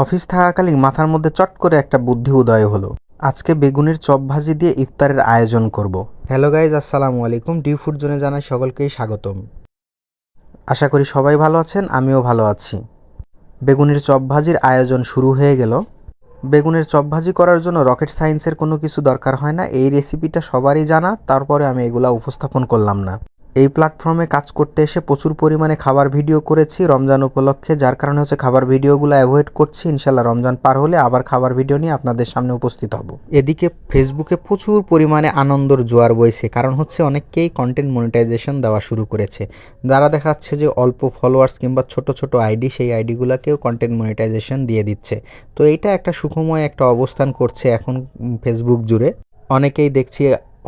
Office থাকাকালীন মাথার মধ্যে চট করে একটা বুদ্ধি উদয় হলো। আজকে বেগুনের চপ ভাজি দিয়ে ইফতারের আয়োজন করব। হ্যালো গাইজ, আসসালামু আলাইকুম। ডিউ ফুড জোনে জানাই সকলকেই স্বাগতম। আশা করি সবাই ভালো আছেন, আমিও ভালো আছি। বেগুনের চপ ভাজির আয়োজন শুরু হয়ে গেল। বেগুনের চপ ভাজি করার জন্য রকেট সায়েন্সের কোনো কিছু দরকার হয় না। এই রেসিপিটা সবারই জানা, তারপরে আমি এগুলা উপস্থাপন করলাম না। এই প্ল্যাটফর্মে কাজ করতে এসে প্রচুর পরিমাণে খাবার ভিডিও করেছি রমজান উপলক্ষে, যার কারণে হচ্ছে খাবার ভিডিওগুলো অ্যাভয়েড করছি। ইনশাল্লাহ রমজান পার হলে আবার খাবার ভিডিও নিয়ে আপনাদের সামনে উপস্থিত হব। এদিকে ফেসবুকে প্রচুর পরিমাণে আনন্দর জোয়ার বইছে, কারণ হচ্ছে অনেককেই কন্টেন্ট মনিটাইজেশন দেওয়া শুরু করেছে। যারা দেখাচ্ছে যে অল্প ফলোয়ার্স কিংবা ছোট ছোট আইডি, সেই আইডিগুলোকেও কন্টেন্ট মনিটাইজেশন দিয়ে দিচ্ছে। তো এইটা একটা সুখময় একটা অবস্থান করছে এখন ফেসবুক জুড়ে। অনেকেই দেখছি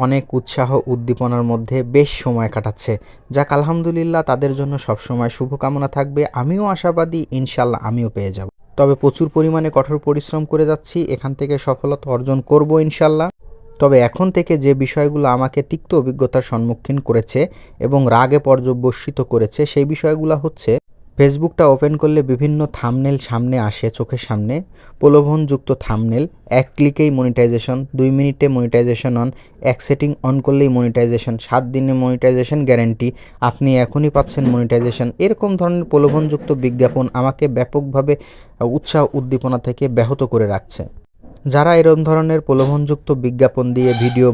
অনেক উৎসাহ উদ্দীপনার মধ্যে বেশ সময় কাটাচ্ছে, যাক আলহামদুলিল্লাহ, তাদের জন্য সবসময় শুভকামনা থাকবে। আমিও আশাবাদী, ইনশাল্লাহ আমিও পেয়ে যাব। তবে প্রচুর পরিমাণে কঠোর পরিশ্রম করে যাচ্ছি, এখান থেকে সফলতা অর্জন করব ইনশাল্লাহ। তবে এখন থেকে যে বিষয়গুলো আমাকে তিক্ত অভিজ্ঞতার সম্মুখীন করেছে এবং রাগে পর্যবসিত করেছে, সেই বিষয়গুলো হচ্ছে ফেসবুকটা ওপেন করলে বিভিন্ন থাম্বনেল সামনে আসে চোখের সামনে, প্রলোভনযুক্ত থাম্বনেল। এক ক্লিকেই মনিটাইজেশন, 2 মিনিটে মনিটাইজেশন অন, এক সেটিং অন করলেই মনিটাইজেশন, 7 দিনে মনিটাইজেশন গ্যারেন্টি, আপনি এখনই পাচ্ছেন মনিটাইজেশন। এরকম ধরনের প্রলোভনযুক্ত বিজ্ঞাপন আমাকে ব্যাপকভাবে উৎসাহ উদ্দীপনা থেকে ব্যাহত করে রাখছে। যারা এরকম ধরনের প্রলোভনযুক্ত বিজ্ঞাপন দিয়ে ভিডিও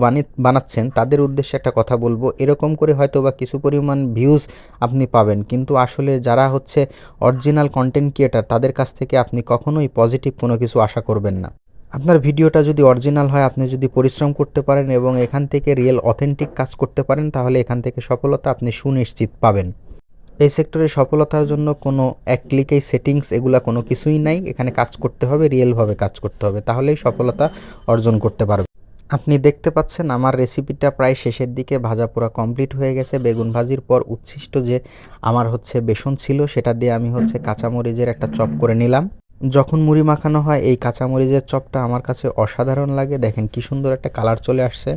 বানাচ্ছেন, তাদের উদ্দেশ্যে একটা কথা বলবো, এরকম করে হয়তো বা কিছু পরিমাণ ভিউজ আপনি পাবেন, কিন্তু আসলে যারা হচ্ছে অরিজিনাল কন্টেন্ট ক্রিয়েটার, তাদের কাছ থেকে আপনি কখনোই পজিটিভ কোনো কিছু আশা করবেন না। আপনার ভিডিওটা যদি অরিজিনাল হয়, আপনি যদি পরিশ্রম করতে পারেন এবং এখান থেকে রিয়েল অথেন্টিক কাজ করতে পারেন, তাহলে এখান থেকে সফলতা আপনি সুনিশ্চিত পাবেন। এই সেক্টরে সফলতার জন্য কোনো এক ক্লিকেই সেটিংস এগুলা কোনো কিছুই নাই। এখানে কাজ করতে হবে, রিয়েলভাবে কাজ করতে হবে, তাহলেই সফলতা অর্জন করতে পারবে। আপনি দেখতে পাচ্ছেন আমার রেসিপিটা প্রায় শেষের দিকে, ভাজা পোড়া কমপ্লিট হয়ে গেছে। বেগুন ভাজির পর উচ্ছিষ্ট যে আমার হচ্ছে বেসন ছিল, সেটা দিয়ে আমি হচ্ছে কাঁচামরিচের একটা চপ করে নিলাম। যখন মুড়ি মাখানো হয়, এই কাঁচামরিচের চপটা আমার কাছে অসাধারণ লাগে। দেখেন কি সুন্দর একটা কালার চলে আসছে।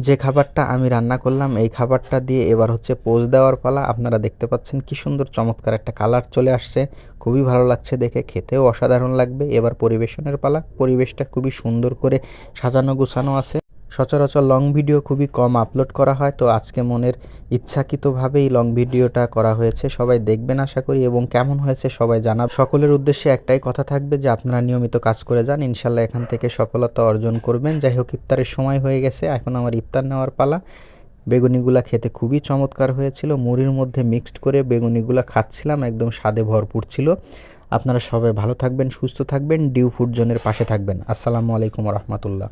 যে খাবারটা আমি রান্না করলাম, এই খাবারটা দিয়ে এবার হচ্ছে পোজ দেওয়ার পালা। আপনারা দেখতে পাচ্ছেন কি সুন্দর চমৎকার একটা কালার চলে আসছে, খুবই ভালো লাগছে দেখে, খেতেও অসাধারণ লাগবে। এবার পরিবেশনের পালা। পরিবেশটা খুবই সুন্দর করে সাজানো গুছানো আছে। সচরাচর লং ভিডিও খুবই কম আপলোড করা হয়, তো আজকে মনের ইচ্ছাকৃতভাবেই লং ভিডিওটা করা হয়েছে। সবাই দেখবেন আশা করি, এবং কেমন হয়েছে সবাই জানাব। সকলের উদ্দেশ্যে একটাই কথা থাকবে যে আপনারা নিয়মিত কাজ করে যান, ইনশাল্লাহ এখান থেকে সফলতা অর্জন করবেন। যাই হোক, ইফতারের সময় হয়ে গেছে, এখন আমার ইফতার নেওয়ার পালা। বেগুনিগুলা খেতে খুবই চমৎকার হয়েছিল। মুড়ির মধ্যে মিক্সড করে বেগুনিগুলা খাচ্ছিলাম, একদম স্বাদে ভরপুর ছিল। আপনারা সবাই ভালো থাকবেন, সুস্থ থাকবেন, ডিউ ফুড জোনের পাশে থাকবেন। আসসালামু আলাইকুম রহমতুল্লাহ।